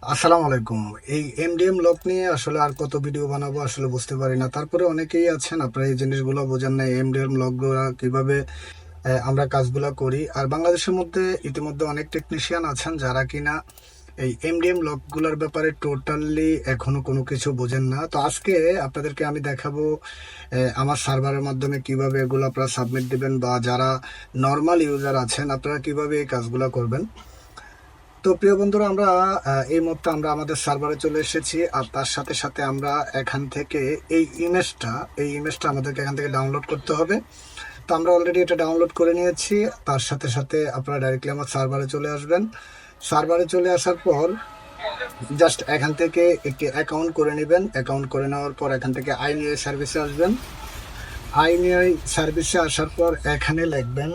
আসসালামু আলাইকুম। এই এমডিএম লক নিয়ে আসলে আর কত ভিডিও বানাবো আসলে বুঝতে পারি না। তারপরে অনেকেই আছেন আপনারা এই জিনিসগুলো বোঝেন না, এমডিএম লকগুলা কিভাবে আমরা কাজগুলা করি। আর বাংলাদেশের মধ্যে ইতিমধ্যে অনেক টেকনিশিয়ান আছেন যারা কিনা এই এমডিএম লকগুলোর ব্যাপারে টোটালি এখনো কোনো কিছু বোঝেন না। তো আজকে আপনাদেরকে আমি দেখাবো আমার সার্ভারের মাধ্যমে কিভাবে এগুলো আপনারা সাবমিট দিবেন, বা যারা নর্মাল ইউজার আছেন আপনারা কিভাবে এই কাজগুলো করবেন। তো প্রিয় বন্ধুরা, আমরা এই মুহূর্তে আমরা আমাদের সার্ভারে চলে এসেছি। আর তার সাথে সাথে আমরা এখান থেকে এই ইমেজটা আমাদেরকে এখান থেকে ডাউনলোড করতে হবে। তো আমরা অলরেডি এটা ডাউনলোড করে নিয়েছি। তার সাথে সাথে আপনারা ডাইরেক্টলি আমার সার্ভারে চলে আসবেন। সার্ভারে চলে আসার পর জাস্ট এখান থেকে একটি অ্যাকাউন্ট করে নেবেন। অ্যাকাউন্ট করে নেওয়ার পর এখান থেকে আইনিআই সার্ভিসে আসবেন। আইনিআই সার্ভিসে আসার পর এখানে লিখবেন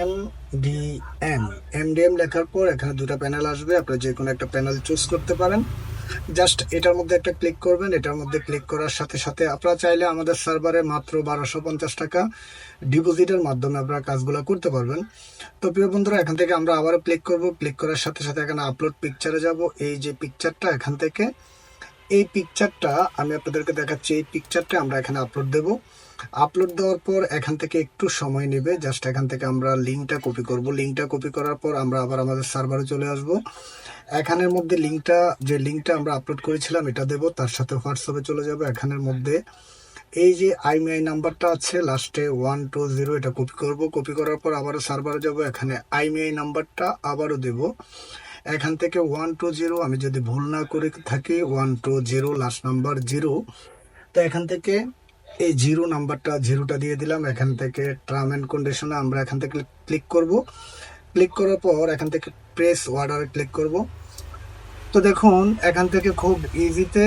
এমডিএম। এমডিএম লেখার পর এখানে দুটো প্যানেল আসবে, আপনি যে কোনো একটা প্যানেল চুজ করতে পারেন। জাস্ট এটার মধ্যে একটা ক্লিক করবেন। এটার মধ্যে ক্লিক করার সাথে সাথে আপনারা চাইলে আমাদের সার্ভারে মাত্র 1250 টাকা ডিপোজিটের মাধ্যমে আপনারা কাজগুলো করতে পারবেন। তো প্রিয় বন্ধুরা, এখান থেকে আমরা আবারও ক্লিক করব। ক্লিক করার সাথে সাথে এখানে আপলোড পিকচারে যাব। এই যে পিকচারটা, এখান থেকে এই পিকচারটা আমি আপনাদেরকে দেখাচ্ছি। এই পিকচারটা আমরা এখানে আপলোড দেব। আপলোড দেওয়ার পর এখান থেকে একটু সময় নেবে। জাস্ট এখান থেকে আমরা লিঙ্কটা কপি করব। লিঙ্কটা কপি করার পর আমরা আবার আমাদের সার্ভারে চলে আসব। এখানের মধ্যে যে লিঙ্কটা আমরা আপলোড করেছিলাম এটা দেব। তার সাথে হোয়াটসঅ্যাপে চলে যাব। এখানের মধ্যে এই যে আইমিআই নাম্বারটা আছে লাস্টে 120, এটা কপি করব। কপি করার পর আবারও সার্ভারে যাব। এখানে আইমিআই নাম্বারটা আবারও দেব। এখান থেকে 120, আমি যদি ভুল না করে থাকি 120 লাস্ট নাম্বার 0। তো এখান থেকে এই জিরোটা দিয়ে দিলাম। এখান থেকে টার্ম অ্যান্ড কন্ডিশনে আমরা এখান থেকে ক্লিক করব। ক্লিক করার পর এখান থেকে প্রেস অর্ডারে ক্লিক করব। তো দেখুন এখান থেকে খুব ইজিতে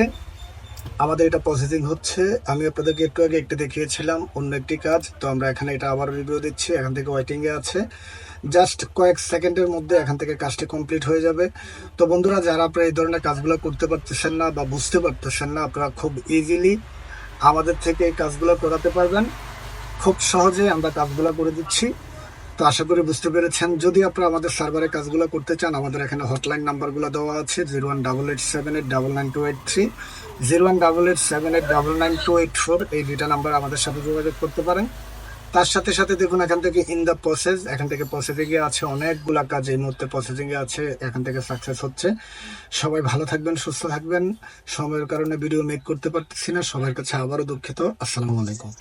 আমাদের এটা প্রসেসিং হচ্ছে। আমি আপনাদেরকে একটু আগে একটু দেখিয়েছিলাম অন্য একটি কাজ। তো আমরা এখানে এটা আবার রিভিউ দিচ্ছি। এখান থেকে ওয়েটিংয়ে আছে। জাস্ট কয়েক সেকেন্ডের মধ্যে এখান থেকে কাজটি কমপ্লিট হয়ে যাবে। তো বন্ধুরা, যারা আপনারা এই ধরনের কাজগুলো করতে পারতেছেন না বা বুঝতে পারতেছেন না, আপনারা খুব ইজিলি আমাদের থেকে এই কাজগুলো করাতে পারবেন। খুব সহজে আমরা কাজগুলো করে দিচ্ছি। তো আশা করি বুঝতে পেরেছেন। যদি আপনারা আমাদের সার্ভারে কাজগুলো করতে চান, আমাদের এখানে হটলাইন নাম্বারগুলো দেওয়া আছে 0188789283, 018878999284। এই দুইটা নাম্বার আমাদের সাথে যোগাযোগ করতে পারেন। তার সাথে সাথে দেখুন এখান থেকে ইন দ্য প্রসেস, এখান থেকে প্রসেসিংয়ে আছে। অনেকগুলা কাজ এই মুহূর্তে প্রসেসিংয়ে আছে, এখান থেকে সাকসেস হচ্ছে। সবাই ভালো থাকবেন, সুস্থ থাকবেন। সময়ের কারণে ভিডিও মেক করতে পারতেছি না, সবার কাছে আবারও দুঃখিত। আসসালামু আলাইকুম।